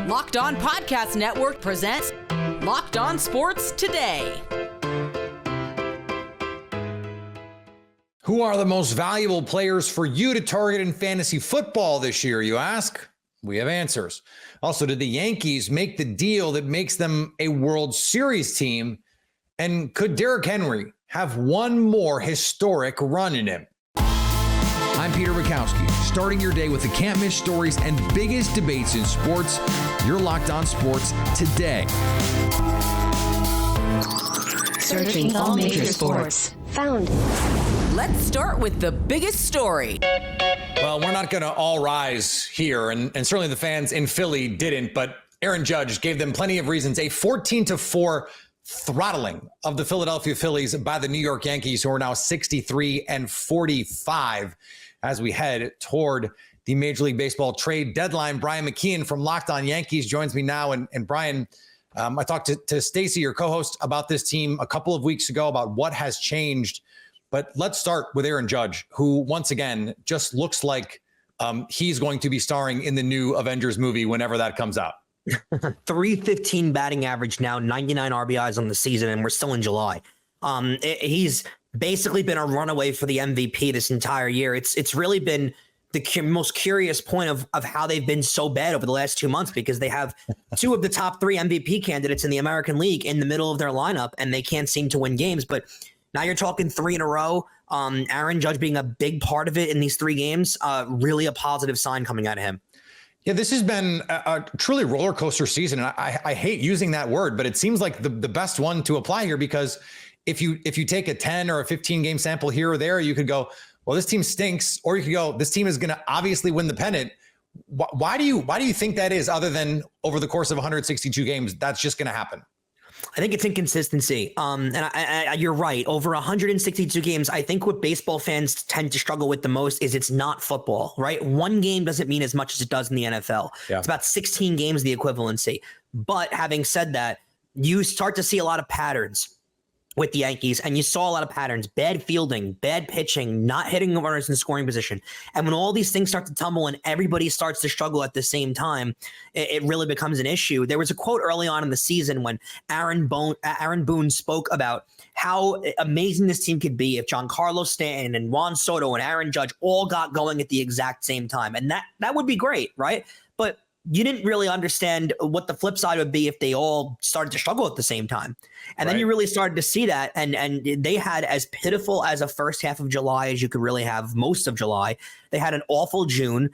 Locked On Podcast Network presents Locked On Sports Today. Who are the most valuable players for you to target in fantasy football this year, you ask? We have answers. Also, did the Yankees make the deal that makes them a World Series team? And could Derrick Henry have one more historic run in him? I'm Peter Bukowski, starting your day with the can't-miss stories and biggest debates in sports. You're Locked On Sports Today. Searching all major sports. Found. Let's start with the biggest story. Well, we're not going to all rise here, and certainly the fans in Philly didn't, but Aaron Judge gave them plenty of reasons. A 14-4 throttling of the Philadelphia Phillies by the New York Yankees, who are now 63-45 as we head toward the Major League Baseball trade deadline. Brian McKeon from Locked On Yankees joins me now. And Brian, I talked to Stacey, your co-host, about this team a couple of weeks ago about what has changed. But let's start with Aaron Judge, who once again just looks like he's going to be starring in the new Avengers movie whenever that comes out. 315 batting average now, 99 RBIs on the season, and we're still in July. He's basically been a runaway for the MVP this entire year. It's really been the most curious point of how they've been so bad over the last 2 months, because they have two of the top three MVP candidates in the American League in the middle of their lineup, and they can't seem to win games. But now you're talking three in a row. Aaron Judge being a big part of it in these three games, really a positive sign coming out of him. Yeah, this has been a truly roller coaster season. And I hate using that word, but it seems like the best one to apply here, because if you take a 10 or a 15 game sample here or there, you could go, well, this team stinks, or you could go, this team is going to obviously win the pennant. Why do you think that is, other than over the course of 162 games, that's just going to happen? I think it's inconsistency. And you're right. Over 162 games, I think what baseball fans tend to struggle with the most is it's not football, right? One game doesn't mean as much as it does in the NFL. Yeah. It's about 16 games, the equivalency. But having said that, you start to see a lot of patterns with the Yankees, and you saw a lot of patterns: bad fielding, bad pitching, not hitting the runners in scoring position. And when all these things start to tumble and everybody starts to struggle at the same time, it really becomes an issue. There was a quote early on in the season when Aaron Boone spoke about how amazing this team could be if Giancarlo Stanton and Juan Soto and Aaron Judge all got going at the exact same time. And that would be great, right? But you didn't really understand what the flip side would be if they all started to struggle at the same time. And then you really started to see that. And they had as pitiful as a first half of July as you could really have most of July. They had an awful June.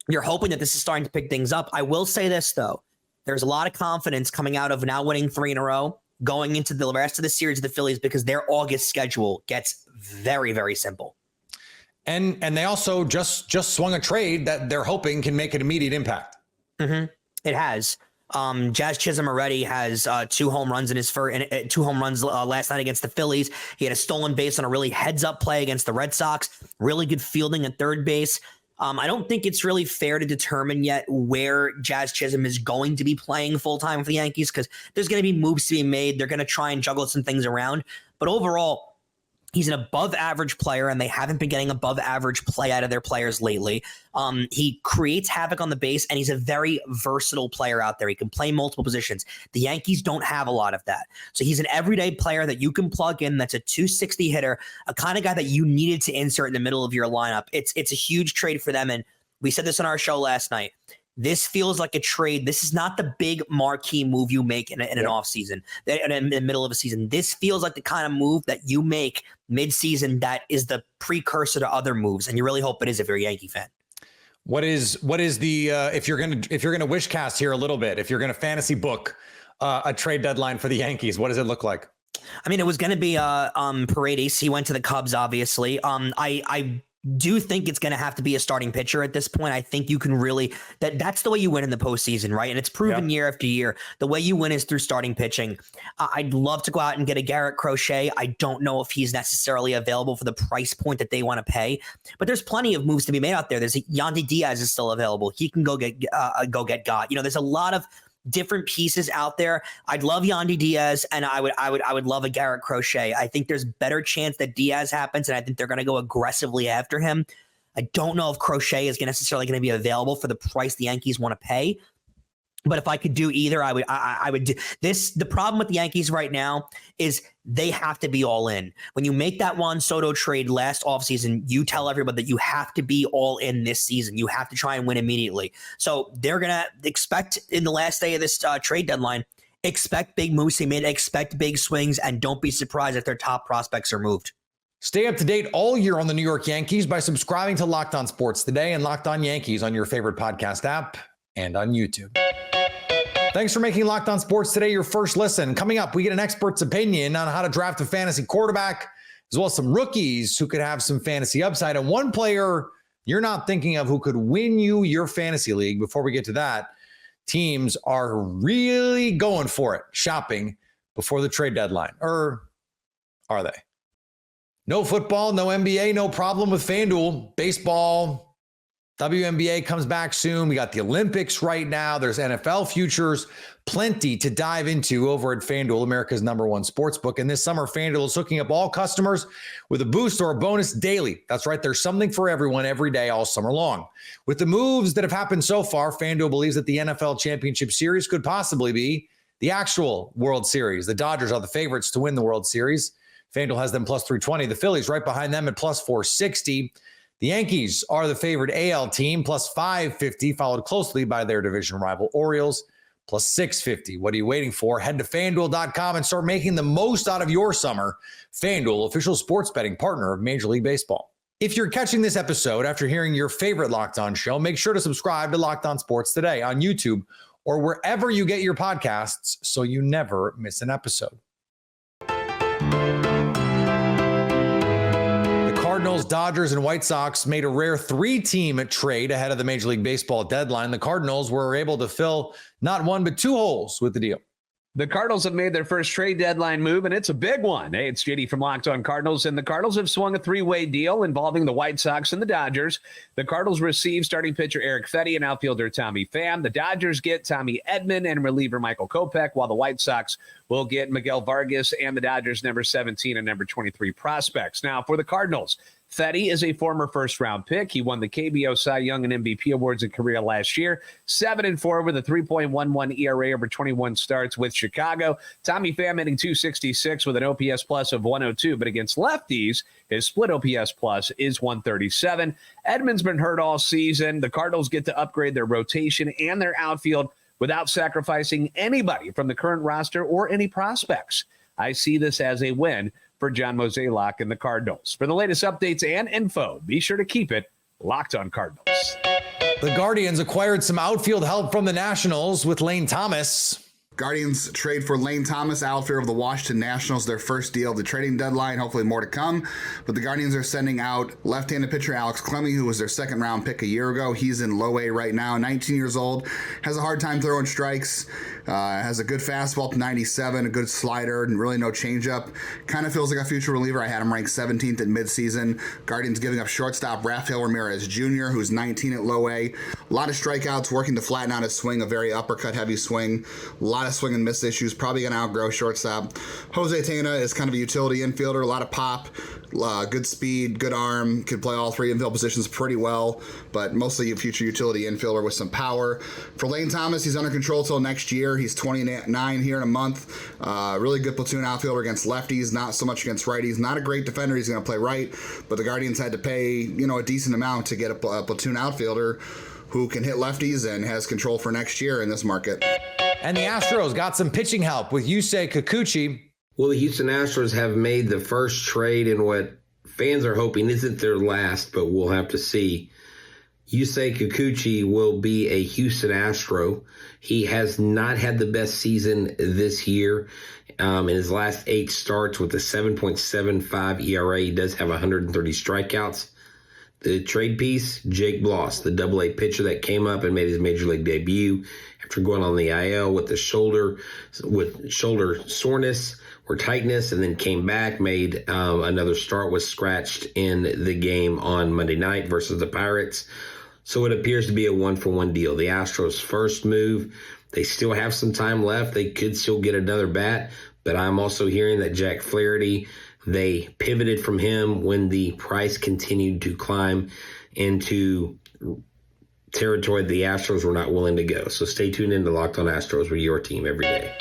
You're hoping that this is starting to pick things up. I will say this, though. There's a lot of confidence coming out of now winning three in a row, going into the rest of the series of the Phillies, because their August schedule gets very, very simple. And they also just swung a trade that they're hoping can make an immediate impact. Mm-hmm. It has. Jazz Chisholm already has 2 home runs in his first 2 home runs last night against the Phillies. He had a stolen base on a really heads-up play against the Red Sox. Really good fielding at third base. I don't think it's really fair to determine yet where Jazz Chisholm is going to be playing full-time for the Yankees, because there's going to be moves to be made. They're going to try and juggle some things around. But overall, he's an above-average player, and they haven't been getting above-average play out of their players lately. He creates havoc on the base, and he's a very versatile player out there. He can play multiple positions. The Yankees don't have a lot of that. So he's an everyday player that you can plug in that's a 260 hitter, a kind of guy that you needed to insert in the middle of your lineup. It's a huge trade for them, and we said this on our show last night. This feels like a trade. This is not the big marquee move you make in an offseason, in the middle of a season. This feels like the kind of move that you make mid-season that is the precursor to other moves, and you really hope it is if you're a Yankee fan. What is the if you're gonna wish cast here a little bit, if you're gonna fantasy book a trade deadline for the Yankees, what does it look like? I mean, it was going to be Paredes. He went to the Cubs, obviously. I do think it's going to have to be a starting pitcher at this point. I think you can really that's the way you win in the postseason, right? And it's proven year after year. The way you win is through starting pitching. I'd love to go out and get a Garrett Crochet. I don't know if he's necessarily available for the price point that they want to pay, but there's plenty of moves to be made out there. There's Yandy Diaz is still available. He can go get got. You know, there's a lot of different pieces out there. I'd love Yandy Diaz, and I would love a Garrett Crochet. I think there's better chance that Diaz happens, and I think they're going to go aggressively after him. I don't know if Crochet is necessarily going to be available for the price the Yankees want to pay. But if I could do either, I would do this. The problem with the Yankees right now is they have to be all in. When you make that Juan Soto trade last offseason, you tell everybody that you have to be all in this season. You have to try and win immediately. So they're going to expect in the last day of this trade deadline, expect big moves to be made, expect big swings, and don't be surprised if their top prospects are moved. Stay up to date all year on the New York Yankees by subscribing to Locked On Sports Today and Locked On Yankees on your favorite podcast app and on YouTube. Thanks for making Locked On Sports Today your first listen. Coming up, we get an expert's opinion on how to draft a fantasy quarterback, as well as some rookies who could have some fantasy upside, and one player you're not thinking of who could win you your fantasy league. Before we get to that, teams are really going for it, shopping before the trade deadline. Or are they? No football, no NBA, no problem with FanDuel. Baseball, WNBA comes back soon. We got the Olympics right now. There's NFL futures, plenty to dive into over at FanDuel, America's #1 sportsbook. And this summer, FanDuel is hooking up all customers with a boost or a bonus daily. That's right. There's something for everyone every day all summer long. With the moves that have happened so far, FanDuel believes that the NFL Championship Series could possibly be the actual World Series. The Dodgers are the favorites to win the World Series. FanDuel has them plus 320. The Phillies right behind them at plus 460. The Yankees are the favorite AL team, plus 550, followed closely by their division rival Orioles, plus 650. What are you waiting for? Head to FanDuel.com and start making the most out of your summer. FanDuel, official sports betting partner of Major League Baseball. If you're catching this episode after hearing your favorite Locked On show, make sure to subscribe to Locked On Sports Today on YouTube or wherever you get your podcasts so you never miss an episode. Cardinals, Dodgers, and White Sox made a rare 3-team trade ahead of the Major League Baseball deadline. The Cardinals were able to fill not one but 2 holes with the deal. The Cardinals have made their first trade deadline move, and it's a big one. Hey, it's JD from Locked On Cardinals, and the Cardinals have swung a 3-way deal involving the White Sox and the Dodgers. The Cardinals receive starting pitcher Eric Fetty and outfielder Tommy Pham. The Dodgers get Tommy Edman and reliever Michael Kopech, while the White Sox will get Miguel Vargas and the Dodgers' number 17 and number 23 prospects. Now, for the Cardinals, Fetty is a former first-round pick. He won the KBO Cy Young and MVP awards in Korea last year. 7-4 with a 3.11 ERA over 21 starts with Chicago. Tommy Pham hitting .266 with an OPS plus of 102, but against lefties, his split OPS plus is 137. Edman's been hurt all season. The Cardinals get to upgrade their rotation and their outfield without sacrificing anybody from the current roster or any prospects. I see this as a win for John Mozeliak and the Cardinals. For the latest updates and info, be sure to keep it Locked On Cardinals. The Guardians acquired some outfield help from the Nationals with Lane Thomas. Guardians trade for Lane Thomas, outfielder of the Washington Nationals, their first deal of the trading deadline. Hopefully more to come. But the Guardians are sending out left-handed pitcher Alex Clemmie, who was their second-round pick a year ago. He's in low A right now, 19 years old, has a hard time throwing strikes, has a good fastball to 97, a good slider, and really no changeup. Kind of feels like a future reliever. I had him ranked 17th at midseason. Guardians giving up shortstop Rafael Ramirez Jr., who's 19 at low A. A lot of strikeouts, working to flatten out his swing, a very uppercut-heavy swing. A lot of swing and miss issues, probably going to outgrow shortstop. Jose Tena is kind of a utility infielder, a lot of pop, good speed, good arm, can play all 3 infield positions pretty well, but mostly a future utility infielder with some power. For Lane Thomas, he's under control till next year. He's 29 here in a month. Really good platoon outfielder against lefties, not so much against righties. Not a great defender. He's going to play right, but the Guardians had to pay, a decent amount to get a platoon outfielder who can hit lefties and has control for next year in this market. And the Astros got some pitching help with Yusei Kikuchi. Well, the Houston Astros have made the first trade in what fans are hoping isn't their last, but we'll have to see. Yusei Kikuchi will be a Houston Astro. He has not had the best season this year. In his last 8 starts with a 7.75 ERA, he does have 130 strikeouts. The trade piece, Jake Bloss, the Double-A pitcher that came up and made his major league debut after going on the IL with shoulder soreness or tightness, and then came back, made another start, was scratched in the game on Monday night versus the Pirates. So it appears to be a 1-for-1 deal. The Astros' first move, they still have some time left. They could still get another bat, but I'm also hearing that Jack Flaherty, they pivoted from him when the price continued to climb into territory the Astros were not willing to go. So stay tuned into Locked On Astros with your team every day.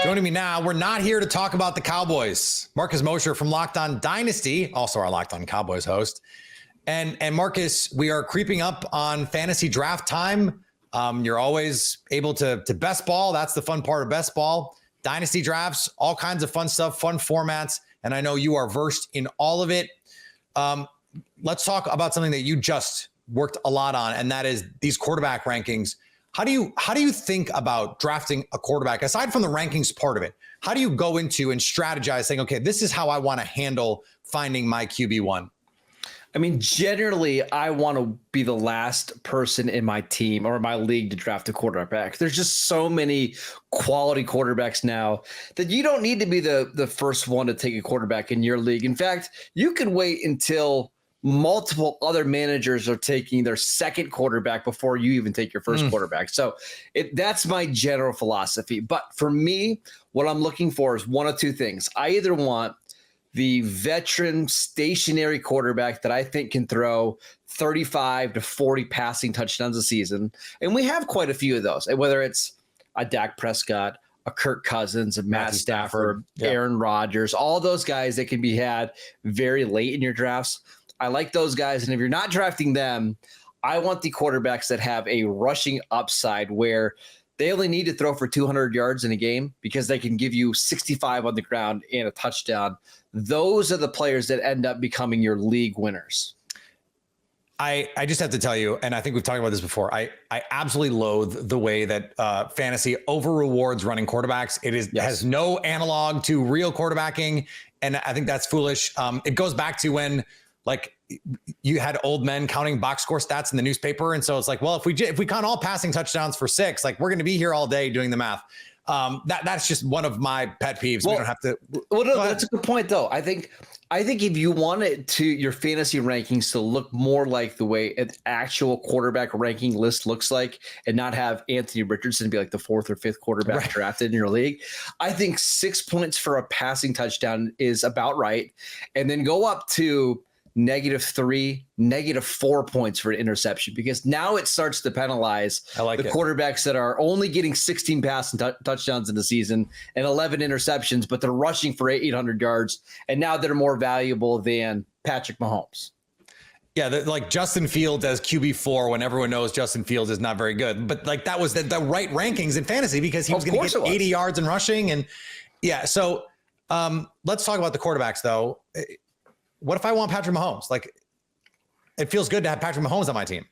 Joining me now, we're not here to talk about the Cowboys. Marcus Mosher from Locked On Dynasty, also our Locked On Cowboys host. And Marcus, we are creeping up on fantasy draft time. You're always able to best ball. That's the fun part of best ball. Dynasty drafts, all kinds of fun stuff, fun formats. And I know you are versed in all of it. Let's talk about something that you just worked a lot on, and that is these quarterback rankings. How do you think about drafting a quarterback aside from the rankings part of it? How do you go into and strategize saying, okay, this is how I want to handle finding my QB1? I mean, generally, I want to be the last person in my team or my league to draft a quarterback. There's just so many quality quarterbacks now that you don't need to be the first one to take a quarterback in your league. In fact, you can wait until multiple other managers are taking their second quarterback before you even take your first quarterback. So that's my general philosophy. But for me, what I'm looking for is one of two things. I either want the veteran stationary quarterback that I think can throw 35 to 40 passing touchdowns a season. And we have quite a few of those, whether it's a Dak Prescott, a Kirk Cousins, a Matt Stafford, Aaron Rodgers, all those guys that can be had very late in your drafts. I like those guys. And if you're not drafting them, I want the quarterbacks that have a rushing upside where they only need to throw for 200 yards in a game because they can give you 65 on the ground and a touchdown. Those are the players that end up becoming your league winners. I just have to tell you, and I think we've talked about this before, I absolutely loathe the way that fantasy over rewards running quarterbacks. It has no analog to real quarterbacking, and I think that's foolish. It goes back to when like you had old men counting box score stats in the newspaper. And so it's like, well, if we count all passing touchdowns for 6, like we're going to be here all day doing the math. That's just one of my pet peeves. Well, we don't have to. Well, no, that's a good point though. I think if you want it to your fantasy rankings to look more like the way an actual quarterback ranking list looks like and not have Anthony Richardson be like the 4th or 5th quarterback drafted in your league, I think 6 points for a passing touchdown is about right. And then go up to -3, -4 points for an interception, because now it starts to penalize the quarterbacks that are only getting 16 passing touchdowns in the season and 11 interceptions, but they're rushing for 800 yards. And now they're more valuable than Patrick Mahomes. Yeah, like Justin Fields as QB4 when everyone knows Justin Fields is not very good. But like that was the right rankings in fantasy because he was going to get 80 yards in rushing. And yeah, so let's talk about the quarterbacks though. What if I want Patrick Mahomes? Like, it feels good to have Patrick Mahomes on my team.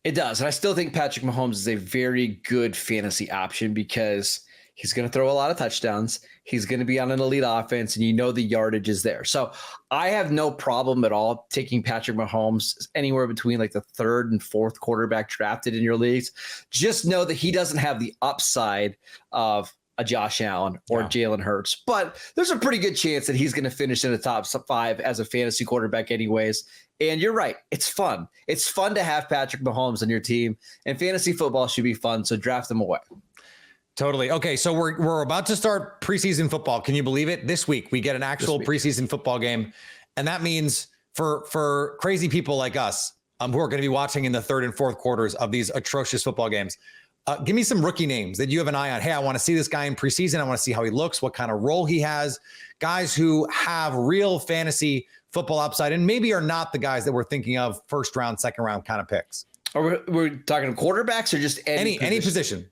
It does. And I still think Patrick Mahomes is a very good fantasy option because he's going to throw a lot of touchdowns. He's going to be on an elite offense, and you know the yardage is there. So I have no problem at all taking Patrick Mahomes anywhere between like the 3rd and 4th quarterback drafted in your leagues. Just know that he doesn't have the upside of a Josh Allen or Jalen Hurts, but there's a pretty good chance that he's going to finish in the top 5 as a fantasy quarterback anyways. And you're right. It's fun. It's fun to have Patrick Mahomes on your team, and fantasy football should be fun. So draft them away. Totally. Okay. So we're about to start preseason football. Can you believe it? This week we get an actual preseason football game. And that means for crazy people like us who are going to be watching in the 3rd and 4th quarters of these atrocious football games, give me some rookie names that you have an eye on. Hey, I want to see this guy in preseason. I want to see how he looks, what kind of role he has. Guys who have real fantasy football upside and maybe are not the guys that we're thinking of 1st round, 2nd round kind of picks. Are we talking quarterbacks or just any position?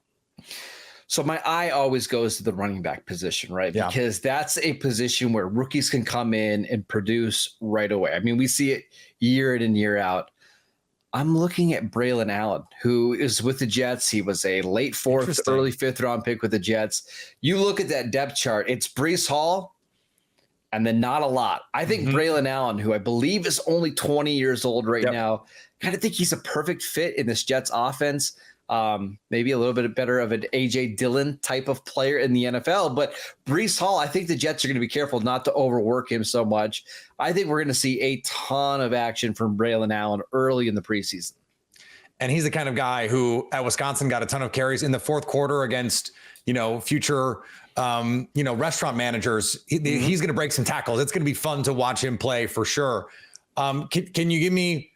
So my eye always goes to the running back position, right? Yeah. Because that's a position where rookies can come in and produce right away. I mean, we see it year in and year out. I'm looking at Braylon Allen, who is with the Jets. He was a late 4th, early 5th round pick with the Jets. You look at that depth chart, it's Breece Hall and then not a lot. I think Braylon Allen, who I believe is only 20 years old right now, kind of think he's a perfect fit in this Jets offense. Maybe a little bit better of an A.J. Dillon type of player in the NFL. But Breece Hall, I think the Jets are going to be careful not to overwork him so much. I think we're going to see a ton of action from Braylon Allen early in the preseason. And he's the kind of guy who at Wisconsin got a ton of carries in the 4th quarter against, future, restaurant managers. He's going to break some tackles. It's going to be fun to watch him play for sure. Can you give me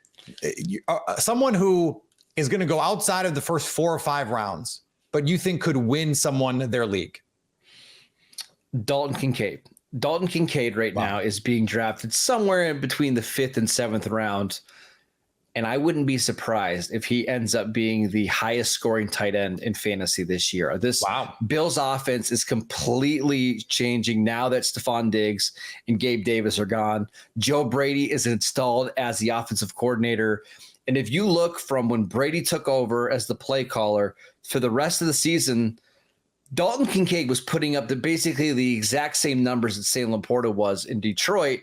someone who is going to go outside of the first 4 or 5 rounds, but you think could win someone their league? Dalton Kincaid. Dalton Kincaid right now is being drafted somewhere in between the 5th and 7th round. And I wouldn't be surprised if he ends up being the highest scoring tight end in fantasy this year. This Bills offense is completely changing now that Stephon Diggs and Gabe Davis are gone. Joe Brady is installed as the offensive coordinator. And if you look from when Brady took over as the play caller for the rest of the season, Dalton Kincaid was putting up basically the exact same numbers that Sam Laporta was in Detroit.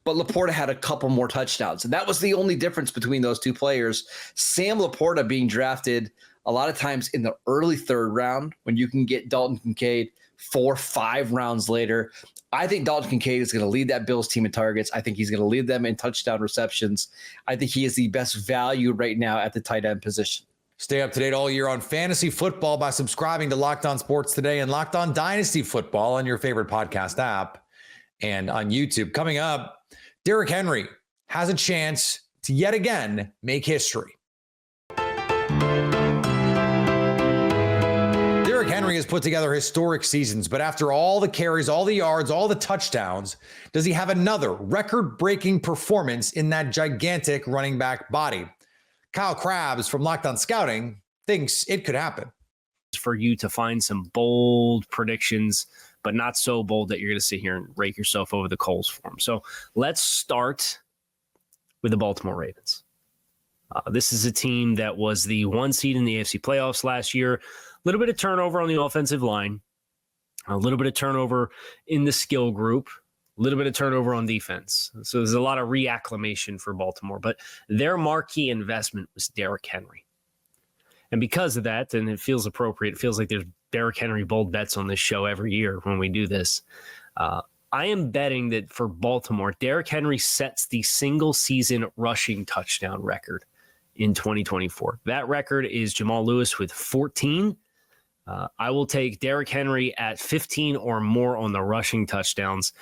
But Laporta had a couple more touchdowns. And that was the only difference between those two players. Sam Laporta being drafted a lot of times in the early 3rd round when you can get Dalton Kincaid 4-5 rounds later. I think Dalton Kincaid is going to lead that Bills team in targets. I think he's going to lead them in touchdown receptions. I think he is the best value right now at the tight end position. Stay up to date all year on fantasy football by subscribing to Locked On Sports Today and Locked On Dynasty Football on your favorite podcast app and on YouTube. Coming up, Derrick Henry has a chance to yet again make history. Derrick Henry has put together historic seasons, but after all the carries, all the yards, all the touchdowns, does he have another record-breaking performance in that gigantic running back body? Kyle Krabs from Locked On Scouting thinks it could happen. For you to find some bold predictions, but not so bold that you're going to sit here and rake yourself over the coals for them. So let's start with the Baltimore Ravens. This is a team that was the 1 seed in the AFC playoffs last year. A little bit of turnover on the offensive line, a little bit of turnover in the skill group, a little bit of turnover on defense. So there's a lot of reacclimation for Baltimore, but their marquee investment was Derrick Henry. And because of that, and it feels appropriate, it feels like there's Derrick Henry bold bets on this show every year when we do this. I am betting that for Baltimore, Derrick Henry sets the single season rushing touchdown record in 2024. That record is Jamal Lewis with 14. I will take Derrick Henry at 15 or more on the rushing touchdowns.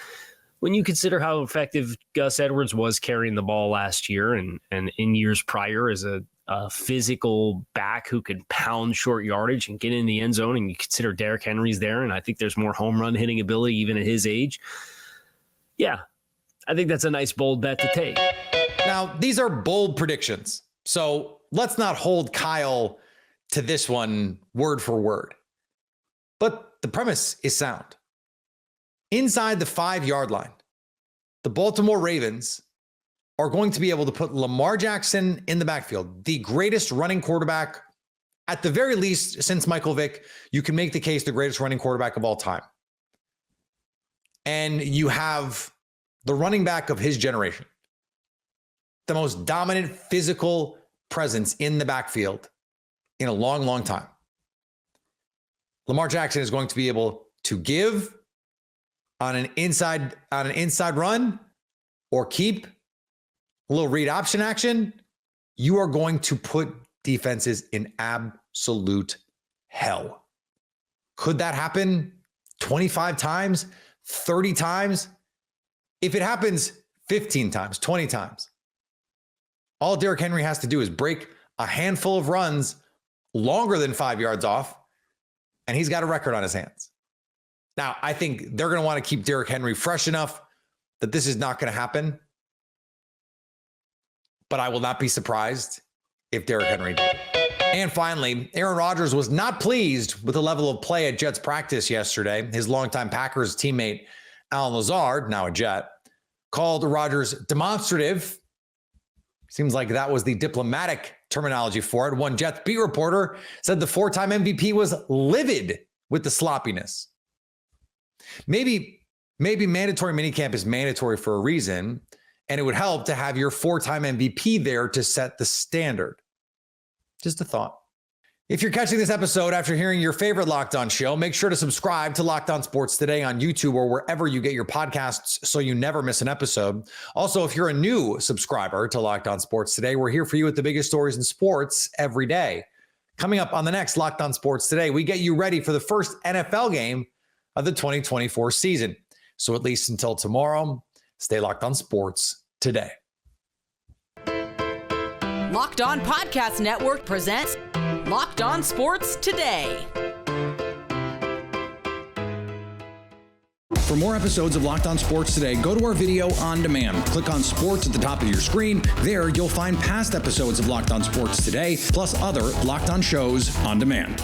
When you consider how effective Gus Edwards was carrying the ball last year and in years prior as a physical back who could pound short yardage and get in the end zone, and you consider Derrick Henry's there, and I think there's more home run hitting ability even at his age. Yeah, I think that's a nice bold bet to take. Now, these are bold predictions, so let's not hold Kyle to this one word for word. But the premise is sound. Inside the 5-yard line, the Baltimore Ravens are going to be able to put Lamar Jackson in the backfield, the greatest running quarterback, at the very least, since Michael Vick. You can make the case the greatest running quarterback of all time. And you have the running back of his generation, the most dominant physical presence in the backfield in a long, long time. Lamar Jackson is going to be able to give on an inside run or keep a little read option action. You are going to put defenses in absolute hell. Could that happen 25 times, 30 times? If it happens 15 times, 20 times, all Derrick Henry has to do is break a handful of runs longer than 5 yards off, and he's got a record on his hands. Now, I think they're going to want to keep Derrick Henry fresh enough that this is not going to happen. But I will not be surprised if Derrick Henry did. And finally, Aaron Rodgers was not pleased with the level of play at Jets practice yesterday. His longtime Packers teammate, Alan Lazard, now a Jet, called Rodgers demonstrative. Seems like that was the diplomatic terminology for it. One Jets beat reporter said the 4-time MVP was livid with the sloppiness. Maybe mandatory minicamp is mandatory for a reason, and it would help to have your 4-time MVP there to set the standard. Just a thought. If you're catching this episode after hearing your favorite Locked On show, make sure to subscribe to Locked On Sports Today on YouTube or wherever you get your podcasts so you never miss an episode. Also, if you're a new subscriber to Locked On Sports Today, we're here for you with the biggest stories in sports every day. Coming up on the next Locked On Sports Today, we get you ready for the first NFL game of the 2024 season. So at least until tomorrow, stay locked on sports today. Locked On Podcast Network presents Locked On Sports Today. For more episodes of Locked On Sports Today, go to our video on demand. Click on Sports at the top of your screen. There, you'll find past episodes of Locked On Sports Today, plus other Locked On shows on demand.